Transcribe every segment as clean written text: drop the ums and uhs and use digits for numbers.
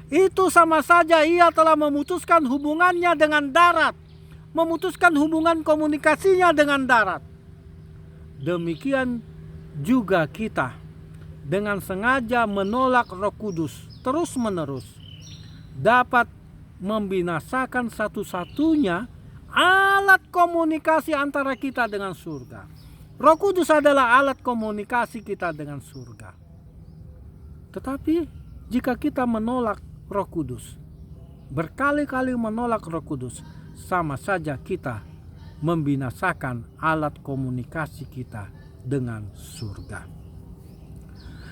itu sama saja ia telah memutuskan hubungannya dengan darat, memutuskan hubungan komunikasinya dengan darat. Demikian juga kita dengan sengaja menolak Roh Kudus terus-menerus dapat membinasakan satu-satunya alat komunikasi antara kita dengan surga. Roh Kudus adalah alat komunikasi kita dengan surga. Tetapi jika kita menolak Roh Kudus, berkali-kali menolak Roh Kudus, sama saja kita membinasakan alat komunikasi kita dengan surga.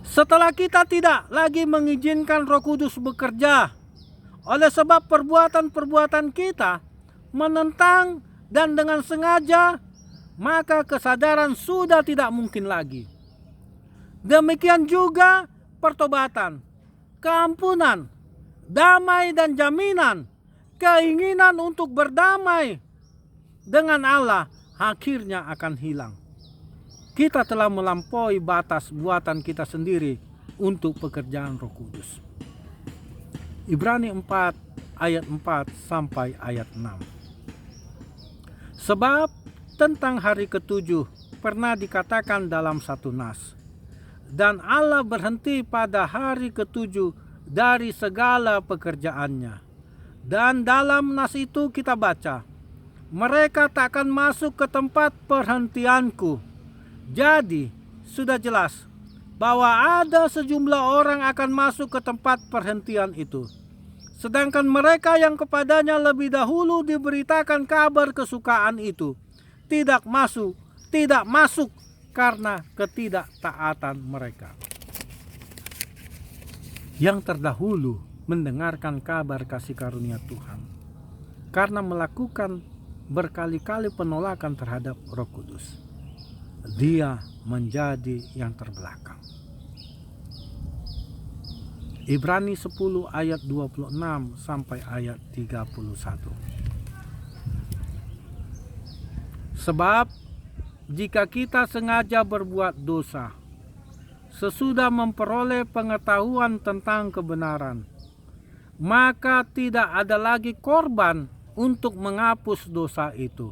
Setelah kita tidak lagi mengizinkan Roh Kudus bekerja, oleh sebab perbuatan-perbuatan kita menentang dan dengan sengaja, maka kesadaran sudah tidak mungkin lagi. Demikian juga pertobatan, keampunan, damai dan jaminan, keinginan untuk berdamai dengan Allah akhirnya akan hilang. Kita telah melampaui batas buatan kita sendiri untuk pekerjaan Roh Kudus. Ibrani 4 ayat 4 sampai ayat 6. Sebab tentang hari ketujuh pernah dikatakan dalam satu nas, dan Allah berhenti pada hari ketujuh dari segala pekerjaannya. Dan dalam nas itu kita baca, mereka takkan masuk ke tempat perhentianku. Jadi sudah jelas bahwa ada sejumlah orang akan masuk ke tempat perhentian itu. Sedangkan mereka yang kepadanya lebih dahulu diberitakan kabar kesukaan itu tidak masuk karena ketidaktaatan mereka. Yang terdahulu mendengarkan kabar kasih karunia Tuhan karena melakukan berkali-kali penolakan terhadap Roh Kudus, dia menjadi yang terbelakang. Ibrani 10 ayat 26 sampai ayat 31. Sebab jika kita sengaja berbuat dosa, sesudah memperoleh pengetahuan tentang kebenaran, maka tidak ada lagi korban untuk menghapus dosa itu.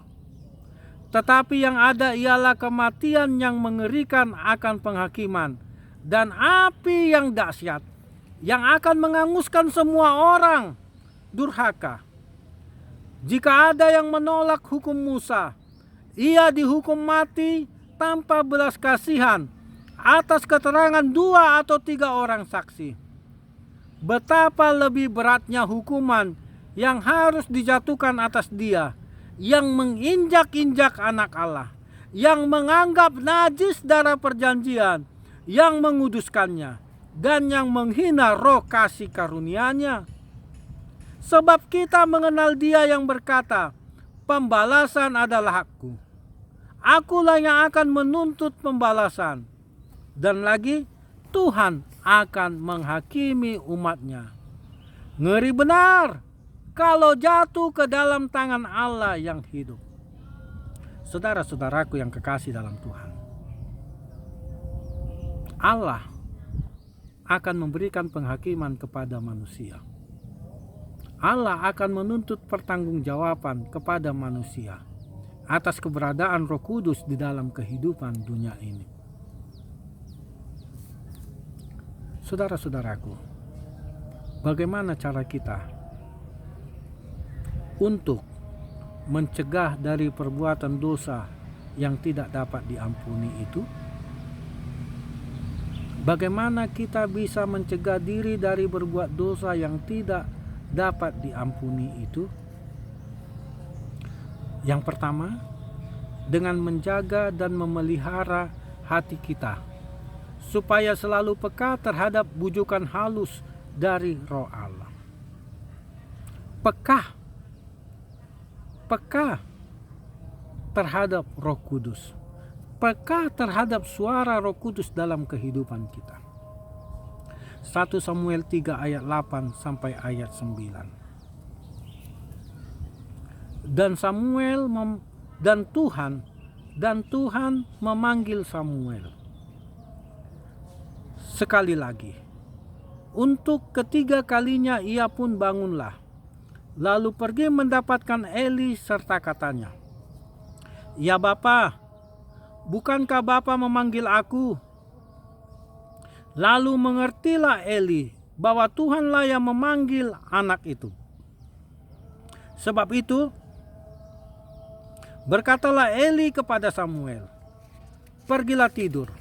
Tetapi yang ada ialah kematian yang mengerikan akan penghakiman, dan api yang dahsyat yang akan menghanguskan semua orang durhaka. Jika ada yang menolak hukum Musa, ia dihukum mati tanpa belas kasihan atas keterangan 2 atau 3 orang saksi. Betapa lebih beratnya hukuman yang harus dijatuhkan atas dia yang menginjak-injak anak Allah, yang menganggap najis darah perjanjian, yang menguduskannya, dan yang menghina roh kasih karunia-Nya. Sebab kita mengenal Dia yang berkata, pembalasan adalah hakku. Akulah yang akan menuntut pembalasan. Dan lagi, Tuhan akan menghakimi umat-Nya. Ngeri benar kalau jatuh ke dalam tangan Allah yang hidup. Saudara-saudaraku yang kekasih dalam Tuhan, Allah akan memberikan penghakiman kepada manusia. Allah akan menuntut pertanggungjawaban kepada manusia atas keberadaan Roh Kudus di dalam kehidupan dunia ini. Saudara-saudaraku, bagaimana cara kita untuk mencegah dari perbuatan dosa yang tidak dapat diampuni itu? Bagaimana kita bisa mencegah diri dari berbuat dosa yang tidak dapat diampuni itu? Yang pertama, dengan menjaga dan memelihara hati kita, supaya selalu peka terhadap bujukan halus dari Roh Allah. Peka terhadap Roh Kudus. Peka terhadap suara Roh Kudus dalam kehidupan kita. 1 Samuel 3 ayat 8 sampai ayat 9. Dan Tuhan memanggil Samuel sekali lagi. Untuk ketiga kalinya ia pun bangunlah, lalu pergi mendapatkan Eli serta katanya, "Ya Bapa, bukankah Bapa memanggil aku?" Lalu mengertilah Eli bahwa Tuhanlah yang memanggil anak itu. Sebab itu, berkatalah Eli kepada Samuel, "Pergilah tidur.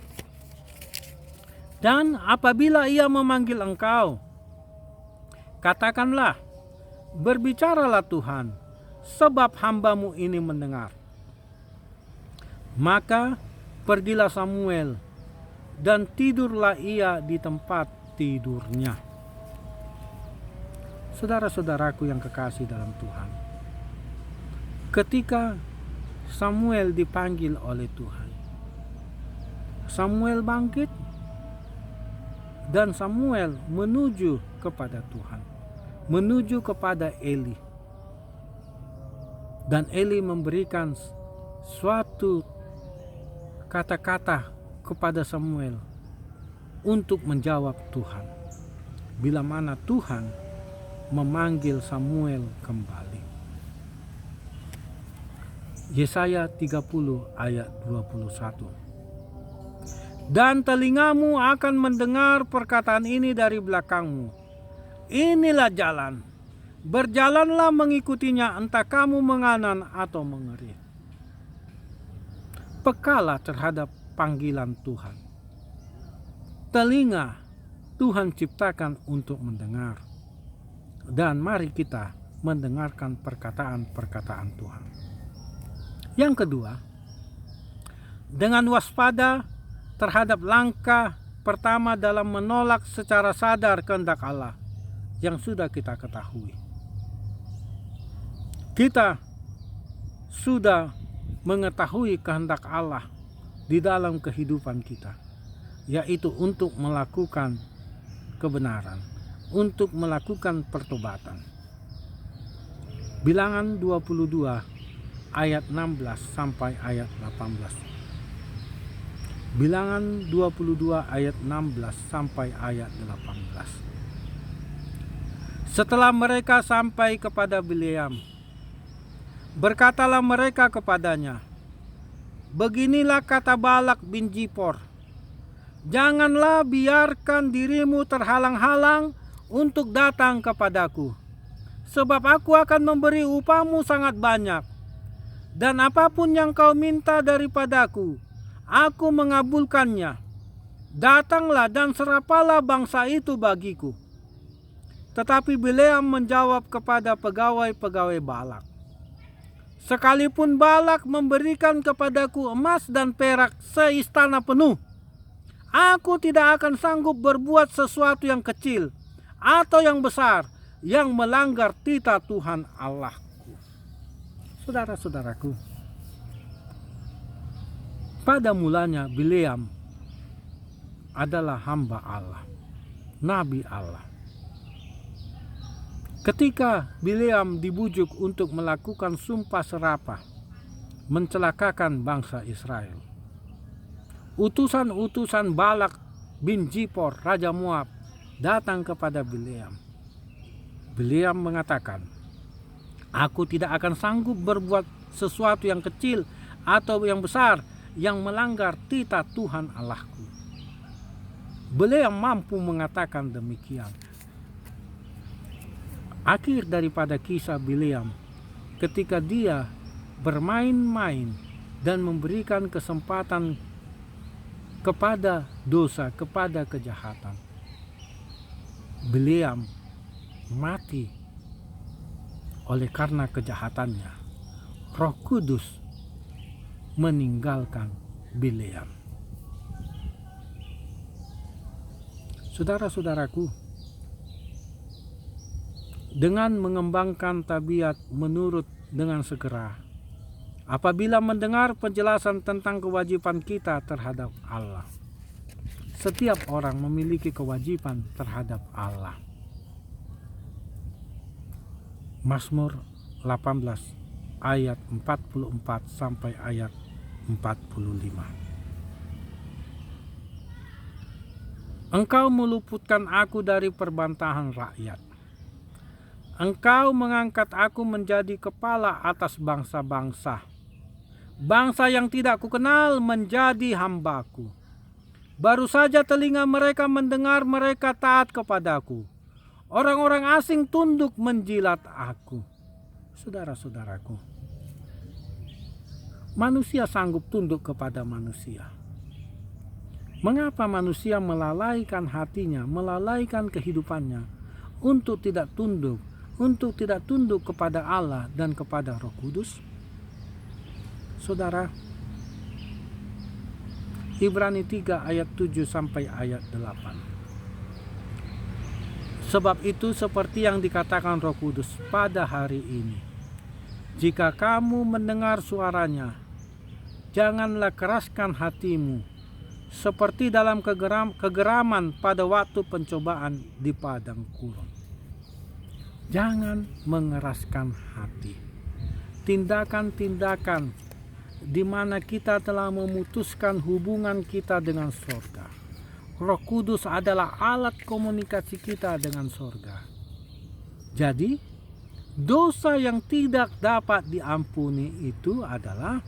Dan apabila ia memanggil engkau, katakanlah, berbicaralah Tuhan, sebab hambamu ini mendengar." Maka pergilah Samuel, dan tidurlah ia di tempat tidurnya. Saudara-saudaraku yang kekasih dalam Tuhan, ketika Samuel dipanggil oleh Tuhan, Samuel bangkit dan Samuel menuju kepada Tuhan, menuju kepada Eli. Dan Eli memberikan suatu kata-kata kepada Samuel untuk menjawab Tuhan, bila mana Tuhan memanggil Samuel kembali. Yesaya 30 ayat 21. "Dan telingamu akan mendengar perkataan ini dari belakangmu. Inilah jalan, berjalanlah mengikutinya, entah kamu menganan atau mengeri." Pekalah terhadap panggilan Tuhan. Telinga Tuhan ciptakan untuk mendengar. Dan mari kita mendengarkan perkataan-perkataan Tuhan. Yang kedua, dengan waspada terhadap langkah pertama dalam menolak secara sadar kehendak Allah yang sudah kita ketahui. Kita sudah mengetahui kehendak Allah di dalam kehidupan kita, yaitu untuk melakukan kebenaran, untuk melakukan pertobatan. Bilangan 22 ayat 16 sampai ayat 18. Bilangan 22 ayat 16 sampai ayat 18. Setelah mereka sampai kepada Bileam, berkatalah mereka kepadanya, "Beginilah kata Balak bin Zipor, janganlah biarkan dirimu terhalang-halang untuk datang kepadaku, sebab aku akan memberi upahmu sangat banyak, dan apapun yang kau minta daripadaku, aku mengabulkannya. Datanglah dan serapalah bangsa itu bagiku." Tetapi Bileam menjawab kepada pegawai-pegawai Balak, "Sekalipun Balak memberikan kepadaku emas dan perak seistana penuh, aku tidak akan sanggup berbuat sesuatu yang kecil atau yang besar yang melanggar titah Tuhan Allahku." Saudara-saudaraku, pada mulanya Bileam adalah hamba Allah, nabi Allah. Ketika Bileam dibujuk untuk melakukan sumpah serapah, mencelakakan bangsa Israel, utusan-utusan Balak bin Zipor, Raja Moab, datang kepada Bileam. Bileam mengatakan, "Aku tidak akan sanggup berbuat sesuatu yang kecil atau yang besar yang melanggar titah Tuhan Allahku." Bileam mampu mengatakan demikian. Akhir daripada kisah Bileam, ketika dia bermain-main dan memberikan kesempatan kepada dosa, kepada kejahatan, Bileam mati oleh karena kejahatannya. Roh Kudus meninggalkan Bileam. Saudara-saudaraku, dengan mengembangkan tabiat menurut dengan segera, apabila mendengar penjelasan tentang kewajiban kita terhadap Allah. Setiap orang memiliki kewajiban terhadap Allah. Mazmur 18 ayat 44 sampai ayat 45. Engkau meluputkan aku dari perbantahan rakyat. Engkau mengangkat aku menjadi kepala atas bangsa-bangsa. Bangsa yang tidak kukenal menjadi hambaku. Baru saja telinga mereka mendengar, mereka taat kepadaku. Orang-orang asing tunduk menjilat aku. Saudara-saudaraku, manusia sanggup tunduk kepada manusia. Mengapa manusia melalaikan hatinya, melalaikan kehidupannya untuk tidak tunduk kepada Allah dan kepada Roh Kudus? Saudara, Ibrani 3 ayat 7 sampai ayat 8. Sebab itu seperti yang dikatakan Roh Kudus pada hari ini, jika kamu mendengar suaranya, janganlah keraskan hatimu seperti dalam kegeraman pada waktu pencobaan di padang gurun. Jangan mengeraskan hati. Tindakan-tindakan di mana kita telah memutuskan hubungan kita dengan sorga. Roh Kudus adalah alat komunikasi kita dengan sorga. Jadi, dosa yang tidak dapat diampuni itu adalah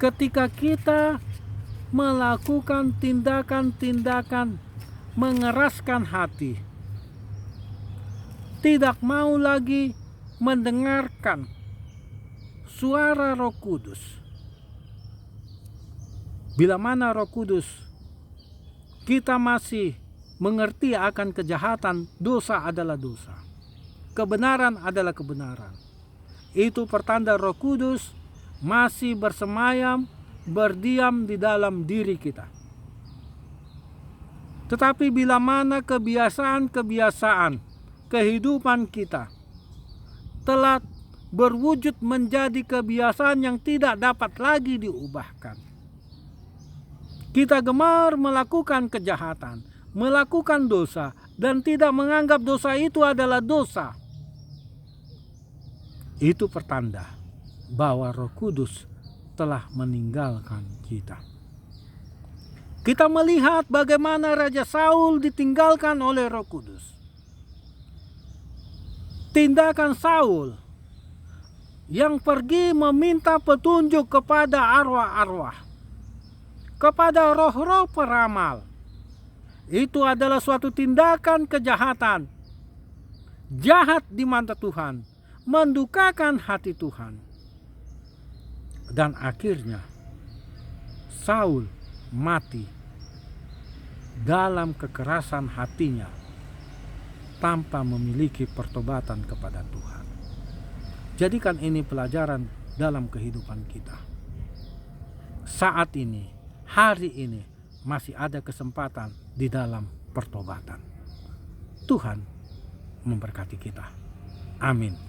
ketika kita melakukan tindakan-tindakan mengeraskan hati, tidak mau lagi mendengarkan suara Roh Kudus. Bila mana Roh Kudus kita masih mengerti akan kejahatan, dosa adalah dosa, kebenaran adalah kebenaran. Itu pertanda Roh Kudus masih bersemayam, berdiam di dalam diri kita. Tetapi bila mana kebiasaan-kebiasaan kehidupan kita telah berwujud menjadi kebiasaan yang tidak dapat lagi diubahkan, kita gemar melakukan kejahatan, melakukan dosa, dan tidak menganggap dosa itu adalah dosa, itu pertanda bahwa Roh Kudus telah meninggalkan kita. Kita melihat bagaimana Raja Saul ditinggalkan oleh Roh Kudus. Tindakan Saul yang pergi meminta petunjuk kepada arwah-arwah, kepada roh-roh peramal, itu adalah suatu tindakan kejahatan, jahat di mata Tuhan, mendukakan hati Tuhan. Dan akhirnya Saul mati dalam kekerasan hatinya tanpa memiliki pertobatan kepada Tuhan. Jadikan ini pelajaran dalam kehidupan kita. Saat ini, hari ini masih ada kesempatan di dalam pertobatan. Tuhan memberkati kita. Amin.